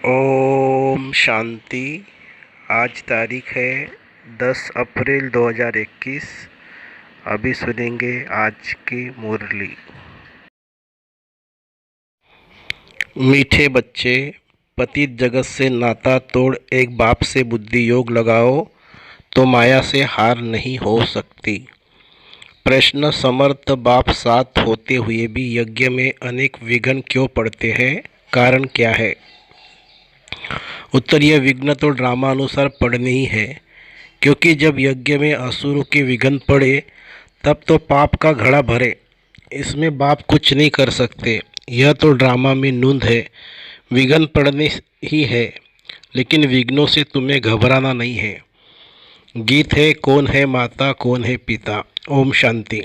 ओम शांति। आज तारीख है 10 अप्रैल 2021। अभी सुनेंगे आज की मुरली। मीठे बच्चे, पतित जगत से नाता तोड़ एक बाप से बुद्धि योग लगाओ तो माया से हार नहीं हो सकती। प्रश्न: समर्थ बाप साथ होते हुए भी यज्ञ में अनेक विघ्न क्यों पड़ते हैं? कारण क्या है? उत्तर: यह विघ्न तो ड्रामानुसार पड़ने ही है, क्योंकि जब यज्ञ में असुरों के विघ्न पड़े तब तो पाप का घड़ा भरे। इसमें बाप कुछ नहीं कर सकते। यह तो ड्रामा में नूंद है। विघ्न पड़ने ही है, लेकिन विघ्नों से तुम्हें घबराना नहीं है। गीत है, कौन है माता कौन है पिता। ओम शांति।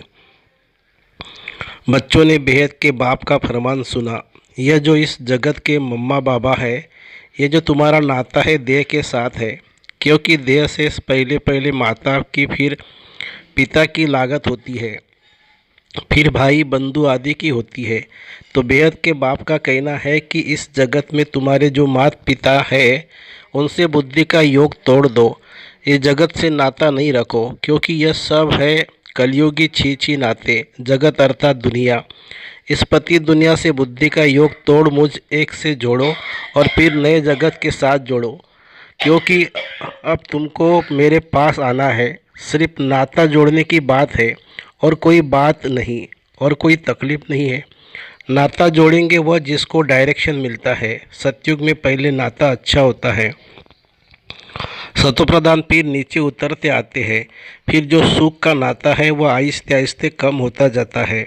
बच्चों ने बेहद के बाप का फरमान सुना। यह जो इस जगत के मम्मा बाबा है, ये जो तुम्हारा नाता है देह के साथ है, क्योंकि देह से पहले माता की, फिर पिता की लागत होती है, फिर भाई बंधु आदि की होती है। तो बेहद के बाप का कहना है कि इस जगत में तुम्हारे जो माता पिता है उनसे बुद्धि का योग तोड़ दो। इस जगत से नाता नहीं रखो, क्योंकि यह सब है कलयुगी छी नाते। जगत अर्थात दुनिया। इस पति दुनिया से बुद्धि का योग तोड़ मुझ एक से जोड़ो और फिर नए जगत के साथ जोड़ो, क्योंकि अब तुमको मेरे पास आना है। सिर्फ नाता जोड़ने की बात है और कोई बात नहीं और कोई तकलीफ नहीं है। नाता जोड़ेंगे वह जिसको डायरेक्शन मिलता है। सतयुग में पहले नाता अच्छा होता है, सतोप्रधान फिर नीचे उतरते आते हैं, फिर जो सुख का नाता है वह आहिस्ते आहिस्ते कम होता जाता है।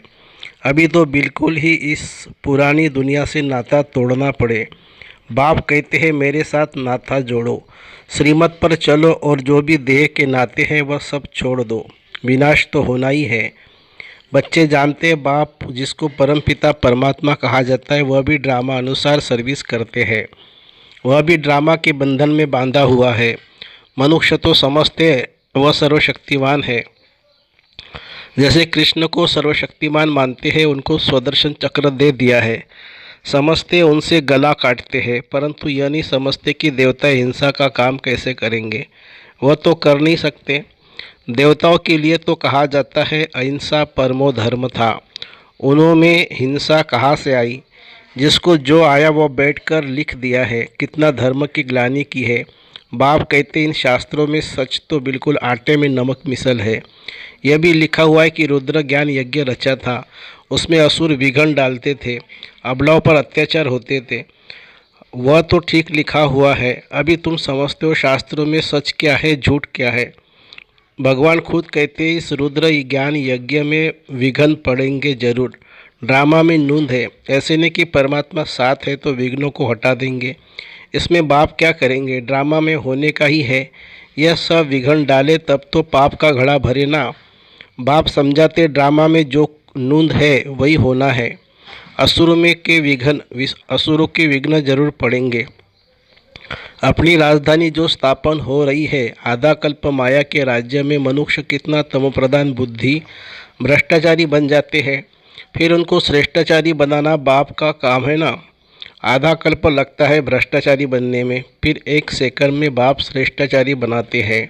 अभी तो बिल्कुल ही इस पुरानी दुनिया से नाता तोड़ना पड़े। बाप कहते हैं मेरे साथ नाता जोड़ो, श्रीमत पर चलो और जो भी देह के नाते हैं वह सब छोड़ दो। विनाश तो होना ही है। बच्चे जानते हैं बाप जिसको परमपिता परमात्मा कहा जाता है वह भी ड्रामा अनुसार सर्विस करते हैं। वह भी ड्रामा के बंधन में बांधा हुआ है। मनुष्य तो समझते वह सर्वशक्तिमान है। जैसे कृष्ण को सर्वशक्तिमान मानते हैं, उनको स्वदर्शन चक्र दे दिया है, समझते उनसे गला काटते हैं, परंतु यह नहीं समझते कि देवता हिंसा का काम कैसे करेंगे। वह तो कर नहीं सकते। देवताओं के लिए तो कहा जाता है अहिंसा परमो धर्म था। उन्होंने हिंसा कहाँ से आई? जिसको जो आया वह बैठकर लिख दिया है। कितना धर्म की ग्लानि की है। बाप कहते इन शास्त्रों में सच तो बिल्कुल आटे में नमक मिसल है। यह भी लिखा हुआ है कि रुद्र ज्ञान यज्ञ रचा था, उसमें असुर विघ्न डालते थे, अबलाओं पर अत्याचार होते थे। वह तो ठीक लिखा हुआ है। अभी तुम समझते हो शास्त्रों में सच क्या है झूठ क्या है। भगवान खुद कहते हैं इस रुद्र ज्ञान यज्ञ में विघ्न पड़ेंगे जरूर। ड्रामा में नूंद है। ऐसे नहीं कि परमात्मा साथ है तो विघ्नों को हटा देंगे। इसमें बाप क्या करेंगे? ड्रामा में होने का ही है। यह सब विघ्न डाले तब तो पाप का घड़ा भरे ना। बाप समझाते ड्रामा में जो नूंद है वही होना है। असुरों के विघ्न जरूर पड़ेंगे। अपनी राजधानी जो स्थापन हो रही है, आधा कल्प माया के राज्य में मनुष्य कितना तमोप्रधान बुद्धि भ्रष्टाचारी बन जाते हैं, फिर उनको श्रेष्ठाचारी बनाना बाप का काम है ना। आधा कल्प लगता है भ्रष्टाचारी बनने में, फिर एक सेकंड में बाप श्रेष्ठाचारी बनाते हैं।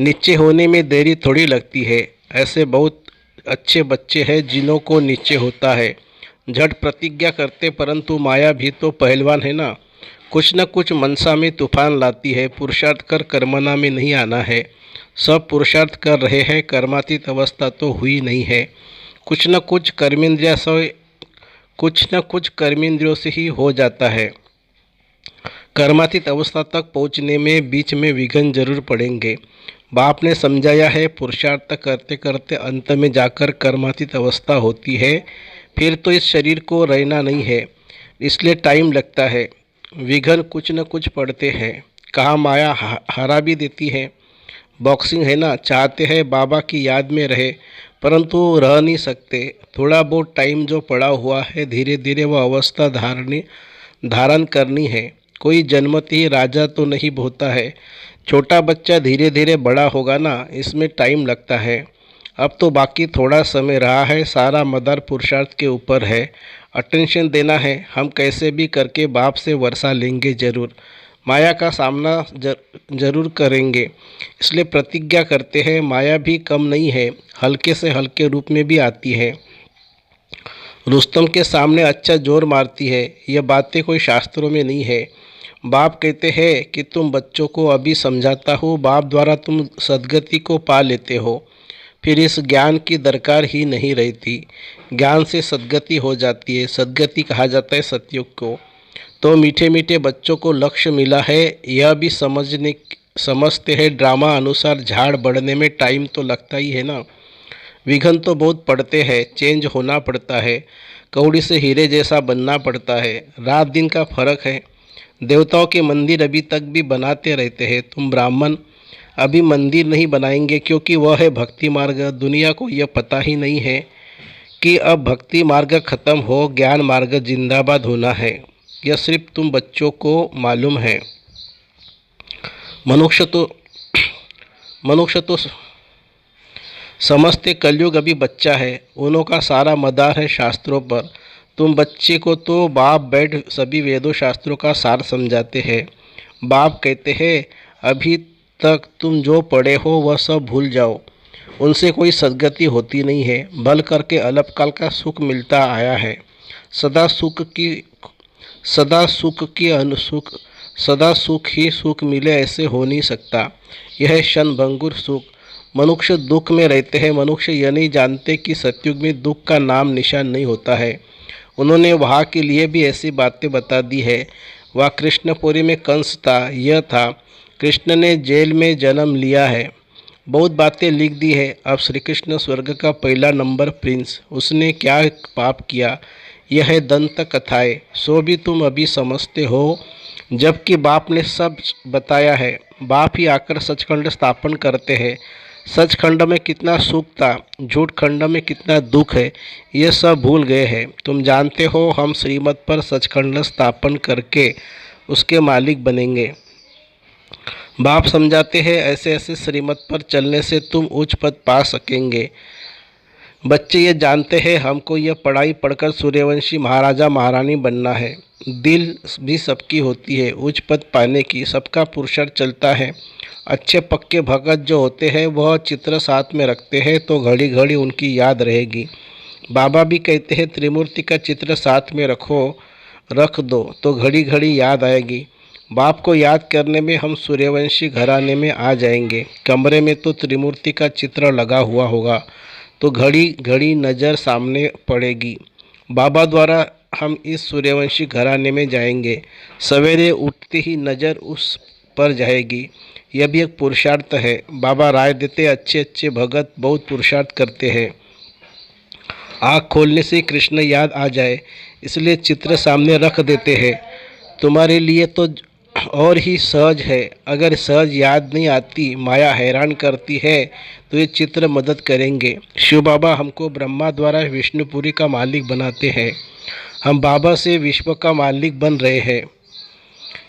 नीचे होने में देरी थोड़ी लगती है। ऐसे बहुत अच्छे बच्चे हैं जिन्हों को नीचे होता है, झट प्रतिज्ञा करते, परंतु माया भी तो पहलवान है ना। कुछ न कुछ मनसा में तूफान लाती है। पुरुषार्थ कर कर्मना में नहीं आना है। सब पुरुषार्थ कर रहे हैं, कर्मातीत अवस्था तो हुई नहीं है। कुछ न कुछ कर्मेंद्रियों से ही हो जाता है। कर्मातीत अवस्था तक पहुँचने में बीच में विघ्न जरूर पड़ेंगे। बाप ने समझाया है पुरुषार्थ करते करते अंत में जाकर कर्मातीत अवस्था होती है। फिर तो इस शरीर को रहना नहीं है, इसलिए टाइम लगता है। विघ्न कुछ न कुछ पड़ते हैं। कहाँ माया हरा भी देती है। बॉक्सिंग है ना, चाहते हैं बाबा की याद में रहे, परंतु रह नहीं सकते। थोड़ा बहुत टाइम जो पड़ा हुआ है, धीरे धीरे वह अवस्था धारण करनी है। कोई जन्मते ही राजा तो नहीं होता है। छोटा बच्चा धीरे धीरे बड़ा होगा ना, इसमें टाइम लगता है। अब तो बाकी थोड़ा समय रहा है। सारा मदार पुरुषार्थ के ऊपर है। अटेंशन देना है। हम कैसे भी करके बाप से वर्षा लेंगे जरूर, माया का सामना जरूर करेंगे। इसलिए प्रतिज्ञा करते हैं, माया भी कम नहीं है, हल्के से हल्के रूप में भी आती है। रुस्तम के सामने अच्छा जोर मारती है। यह बातें कोई शास्त्रों में नहीं है। बाप कहते हैं कि तुम बच्चों को अभी समझाता हो, बाप द्वारा तुम सद्गति को पा लेते हो, फिर इस ज्ञान की दरकार ही नहीं रहती। ज्ञान से सद्गति हो जाती है। सद्गति कहा जाता है सतयुग को। तो मीठे मीठे बच्चों को लक्ष्य मिला है, यह भी समझते हैं। ड्रामा अनुसार झाड़ बढ़ने में टाइम तो लगता ही है ना। विघन तो बहुत पड़ते हैं, चेंज होना पड़ता है, कौड़ी से हीरे जैसा बनना पड़ता है। रात दिन का फर्क है। देवताओं के मंदिर अभी तक भी बनाते रहते हैं। तुम ब्राह्मण अभी मंदिर नहीं बनाएंगे, क्योंकि वह है भक्ति मार्ग। दुनिया को यह पता ही नहीं है कि अब भक्ति मार्ग खत्म हो, ज्ञान मार्ग जिंदाबाद होना है। यह सिर्फ तुम बच्चों को मालूम है। मनुष्य तो समझते कलयुग अभी बच्चा है, उन्हों का सारा मदार है शास्त्रों पर। तुम बच्चे को तो बाप बैठ सभी वेदों शास्त्रों का सार समझाते हैं। बाप कहते हैं, अभी तक तुम जो पढ़े हो वह सब भूल जाओ, उनसे कोई सद्गति होती नहीं है। भल करके अल्पकाल का सुख मिलता आया है। सदा सुख ही सुख मिले ऐसे हो नहीं सकता। यह क्षणभंगुर सुख। मनुष्य दुख में रहते हैं। मनुष्य यह नहीं जानते कि सतयुग में दुख का नाम निशान नहीं होता है। उन्होंने वहाँ के लिए भी ऐसी बातें बता दी है। वह कृष्णपुरी में कंस था, यह था। कृष्ण ने जेल में जन्म लिया है, बहुत बातें लिख दी है। अब श्री कृष्ण स्वर्ग का पहला नंबर प्रिंस, उसने क्या पाप किया, यह है दंत कथाएँ। सो भी तुम अभी समझते हो, जबकि बाप ने सब बताया है। बाप ही आकर सचखंड स्थापन करते हैं। सचखंड में कितना सुख था, झूठ खंड में कितना दुख है, ये सब भूल गए हैं। तुम जानते हो, हम श्रीमत पर सचखंड स्थापन करके उसके मालिक बनेंगे। बाप समझाते हैं, ऐसे ऐसे श्रीमत पर चलने से तुम उच्च पद पा सकेंगे। बच्चे ये जानते हैं, हमको यह पढ़ाई पढ़कर सूर्यवंशी महाराजा महारानी बनना है। दिल भी सबकी होती है उच्च पद पाने की, सबका पुरुषार्थ चलता है। अच्छे पक्के भगत जो होते हैं वह चित्र साथ में रखते हैं तो घड़ी घड़ी उनकी याद रहेगी। बाबा भी कहते हैं, त्रिमूर्ति का चित्र साथ में रख दो तो घड़ी घड़ी याद आएगी। बाप को याद करने में हम सूर्यवंशी घराने में आ जाएंगे। कमरे में तो त्रिमूर्ति का चित्र लगा हुआ होगा तो घड़ी घड़ी नज़र सामने पड़ेगी। बाबा द्वारा हम इस सूर्यवंशी घराने में जाएंगे। सवेरे उठते ही नज़र उस पर जाएगी। यह भी एक पुरुषार्थ है। बाबा राय देते, अच्छे अच्छे भगत बहुत पुरुषार्थ करते हैं। आँख खोलने से कृष्ण याद आ जाए, इसलिए चित्र सामने रख देते हैं। तुम्हारे लिए तो और ही सहज है। अगर सहज याद नहीं आती, माया हैरान करती है, तो ये चित्र मदद करेंगे। शिव बाबा हमको ब्रह्मा द्वारा विष्णुपुरी का मालिक बनाते हैं। हम बाबा से विश्व का मालिक बन रहे हैं।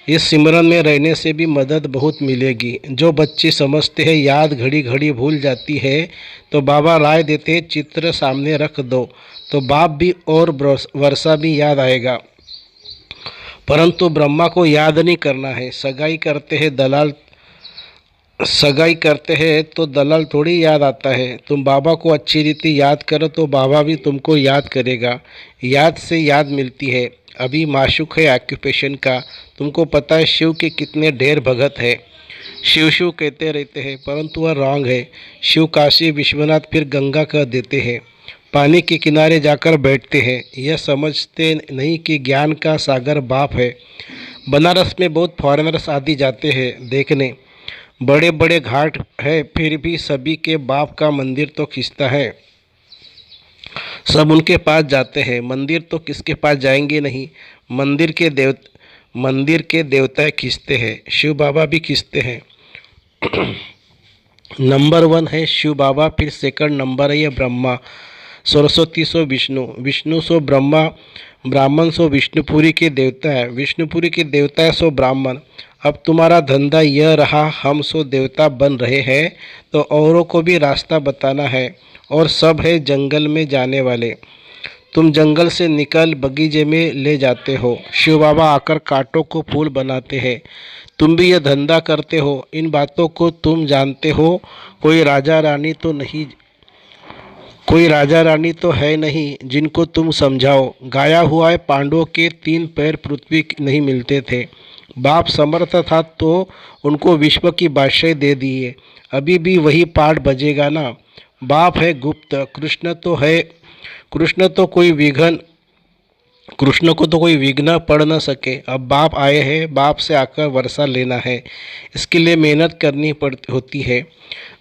इस सिमरन में रहने से भी मदद बहुत मिलेगी। जो बच्चे समझते हैं याद घड़ी घड़ी भूल जाती है, तो बाबा राय देते हैं, चित्र सामने रख दो तो बाप भी और वर्षा भी याद आएगा। परंतु ब्रह्मा को याद नहीं करना है। सगाई करते हैं तो दलाल थोड़ी याद आता है। तुम बाबा को अच्छी रीति याद करो तो बाबा भी तुमको याद करेगा। याद से याद मिलती है। अभी माशूक है ऑक्यूपेशन का। तुमको पता है शिव के कितने ढेर भगत है। शिव शिव कहते रहते हैं, परंतु वह रॉन्ग है। शिव काशी विश्वनाथ फिर गंगा कह देते हैं। पानी के किनारे जाकर बैठते हैं। यह समझते नहीं कि ज्ञान का सागर बाप है। बनारस में बहुत फॉरेनर्स आदि जाते हैं देखने। बड़े बड़े घाट है, फिर भी सभी के बाप का मंदिर तो खिंचता है। सब उनके पास जाते हैं। मंदिर तो किसके पास जाएंगे नहीं। मंदिर के देवता खींचते हैं। शिव बाबा भी खींचते हैं। नंबर 1 है शिव बाबा, फिर सेकंड नंबर है ये ब्रह्मा, सरस्वती सो विष्णु, विष्णु सो ब्रह्मा, ब्राह्मण सो विष्णुपुरी के देवता है, विष्णुपुरी के देवता है सो ब्राह्मण। अब तुम्हारा धंधा यह रहा, हम सो देवता बन रहे हैं तो औरों को भी रास्ता बताना है। और सब है जंगल में जाने वाले। तुम जंगल से निकल बगीचे में ले जाते हो, शिव बाबा आकर कांटों को फूल बनाते हैं। तुम भी यह धंधा करते हो। इन बातों को तुम जानते हो। कोई राजा रानी तो है नहीं जिनको तुम समझाओ। गाया हुआ है पांडवों के 3 पैर पृथ्वी नहीं मिलते थे। बाप समर्थ था तो उनको विश्व की बादशाही दे दिए। अभी भी वही पाठ बजेगा ना। बाप है गुप्त, कृष्ण को तो कोई विघ्न पड़ न सके। अब बाप आए हैं, बाप से आकर वर्षा लेना है। इसके लिए मेहनत करनी होती है।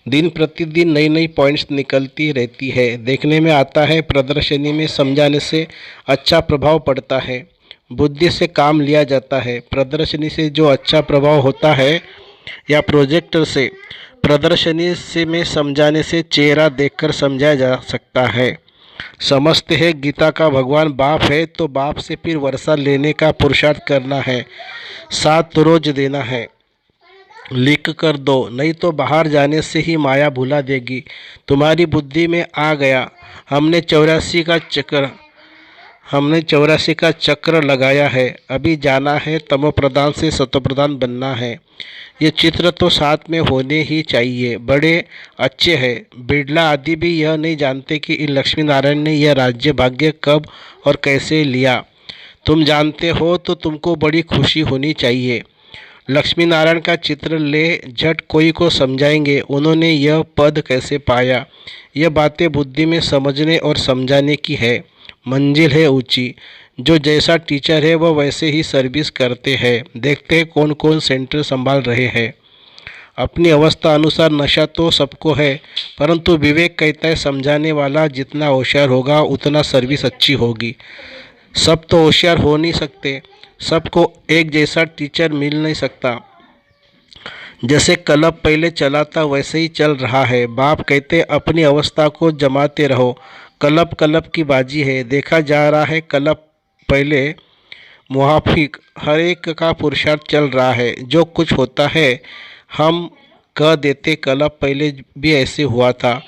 दिन प्रतिदिन नई नई पॉइंट्स निकलती रहती है। देखने में आता है प्रदर्शनी में समझाने से अच्छा प्रभाव पड़ता है। बुद्धि से काम लिया जाता है। प्रदर्शनी से जो अच्छा प्रभाव होता है या प्रोजेक्टर से प्रदर्शनी से में समझाने से चेहरा देखकर समझाया जा सकता है। समझते हैं गीता का भगवान बाप है तो बाप से फिर वर्षा लेने का पुरुषार्थ करना है। 7 रोज देना है। लिख कर दो, नहीं तो बाहर जाने से ही माया भुला देगी। तुम्हारी बुद्धि में आ गया। हमने 84 का चक्र लगाया है। अभी जाना है, तमो प्रधान से सतो प्रधान बनना है। ये चित्र तो साथ में होने ही चाहिए। बड़े अच्छे हैं। बिड़ला आदि भी यह नहीं जानते कि इन लक्ष्मी नारायण ने यह राज्य भाग्य कब और कैसे लिया। तुम जानते हो तो तुमको बड़ी खुशी होनी चाहिए। लक्ष्मी नारायण का चित्र ले झट कोई को समझाएंगे उन्होंने यह पद कैसे पाया। यह बातें बुद्धि में समझने और समझाने की है। मंजिल है ऊंची। जो जैसा टीचर है वह वैसे ही सर्विस करते हैं। देखते हैं कौन कौन सेंटर संभाल रहे हैं। अपनी अवस्था अनुसार नशा तो सबको है, परंतु विवेक कहता है समझाने वाला जितना होशियार होगा उतना सर्विस अच्छी होगी। सब तो होशियार हो नहीं सकते। सबको एक जैसा टीचर मिल नहीं सकता। जैसे क्लब पहले चला था वैसे ही चल रहा है। बाप कहते अपनी अवस्था को जमाते रहो। क्लब की बाजी है। देखा जा रहा है क्लब पहले मुआफिक हर एक का पुरुषार्थ चल रहा है। जो कुछ होता है हम कह देते क्लब पहले भी ऐसे हुआ था।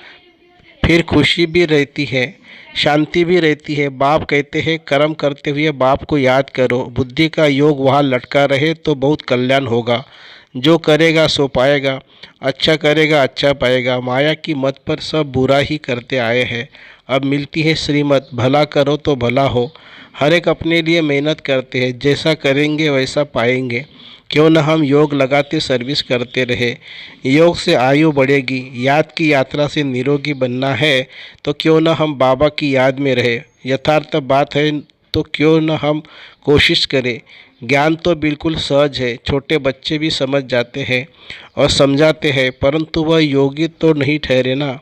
फिर खुशी भी रहती है, शांति भी रहती है। बाप कहते हैं कर्म करते हुए बाप को याद करो। बुद्धि का योग वहाँ लटका रहे तो बहुत कल्याण होगा। जो करेगा सो पाएगा। अच्छा करेगा अच्छा पाएगा। माया की मत पर सब बुरा ही करते आए हैं। अब मिलती है श्रीमत, भला करो तो भला हो। हर एक अपने लिए मेहनत करते हैं। जैसा करेंगे वैसा पाएंगे। क्यों न हम योग लगाते सर्विस करते रहे। योग से आयु बढ़ेगी। याद की यात्रा से निरोगी बनना है तो क्यों न हम बाबा की याद में रहे। यथार्थ बात है तो क्यों न हम कोशिश करें। ज्ञान तो बिल्कुल सहज है। छोटे बच्चे भी समझ जाते हैं और समझाते हैं, परंतु वह योगी तो नहीं ठहरे ना।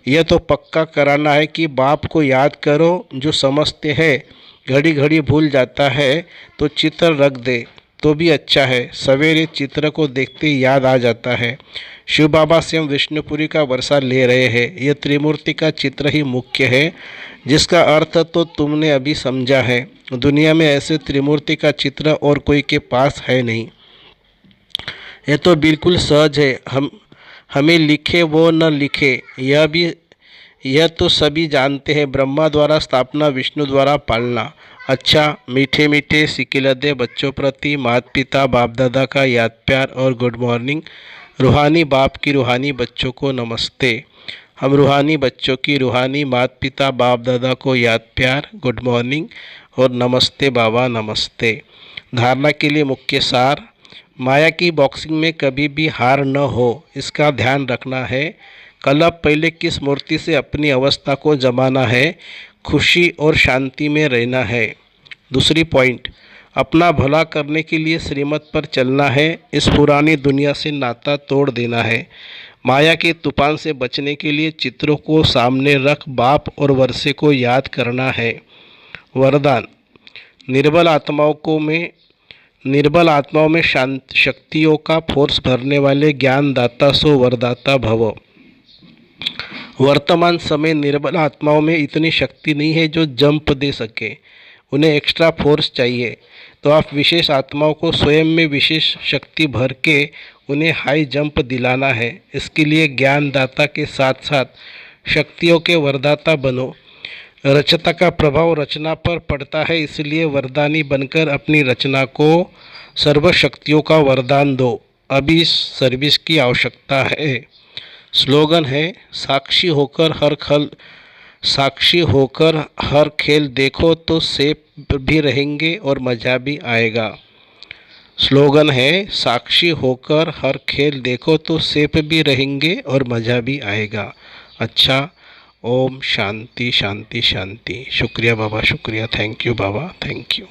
यह तो पक्का कराना है कि बाप को याद करो। जो समझते हैं घड़ी घड़ी भूल जाता है तो चित्र रख दे तो भी अच्छा है। सवेरे चित्र को देखते ही याद आ जाता है। शिव बाबा स्वयं विष्णुपुरी का वर्षा ले रहे हैं। यह त्रिमूर्ति का चित्र ही मुख्य है, जिसका अर्थ तो तुमने अभी समझा है। दुनिया में ऐसे त्रिमूर्ति का चित्र और कोई के पास है नहीं। यह तो बिल्कुल सहज है। हमें लिखे वो न लिखे यह तो सभी जानते हैं। ब्रह्मा द्वारा स्थापना, विष्णु द्वारा पालना। अच्छा, मीठे मीठे सिकिलदे बच्चों प्रति माता पिता बाप दादा का याद प्यार और गुड मॉर्निंग। रूहानी बाप की रूहानी बच्चों को नमस्ते। हम रूहानी बच्चों की रूहानी माता पिता बाप दादा को याद प्यार, गुड मॉर्निंग और नमस्ते बाबा नमस्ते। धारणा के लिए मुख्य सार। माया की बॉक्सिंग में कभी भी हार न हो, इसका ध्यान रखना है। क्लब पहले किस मूर्ति से अपनी अवस्था को जमाना है। खुशी और शांति में रहना है। दूसरी पॉइंट, अपना भला करने के लिए श्रीमत पर चलना है। इस पुरानी दुनिया से नाता तोड़ देना है। माया के तूफान से बचने के लिए चित्रों को सामने रख बाप और वर्षे को याद करना है। वरदान, निर्बल आत्माओं में शांत शक्तियों का फोर्स भरने वाले ज्ञानदाता सो वरदाता भव। वर्तमान समय निर्बल आत्माओं में इतनी शक्ति नहीं है जो जंप दे सके। उन्हें एक्स्ट्रा फोर्स चाहिए। तो आप विशेष आत्माओं को स्वयं में विशेष शक्ति भर के उन्हें हाई जंप दिलाना है। इसके लिए ज्ञानदाता के साथ साथ शक्तियों के वरदाता बनो। रचता का प्रभाव रचना पर पड़ता है, इसलिए वरदानी बनकर अपनी रचना को सर्वशक्तियों का वरदान दो। अभी इस सर्विस की आवश्यकता है। स्लोगन है, साक्षी होकर हर खेल देखो तो सेफ भी रहेंगे और मज़ा भी आएगा। स्लोगन है, साक्षी होकर हर खेल देखो तो सेफ भी रहेंगे और मज़ा भी आएगा। अच्छा, ओम शांति शांति शांति। शुक्रिया बाबा, शुक्रिया। Thank you Baba, thank you.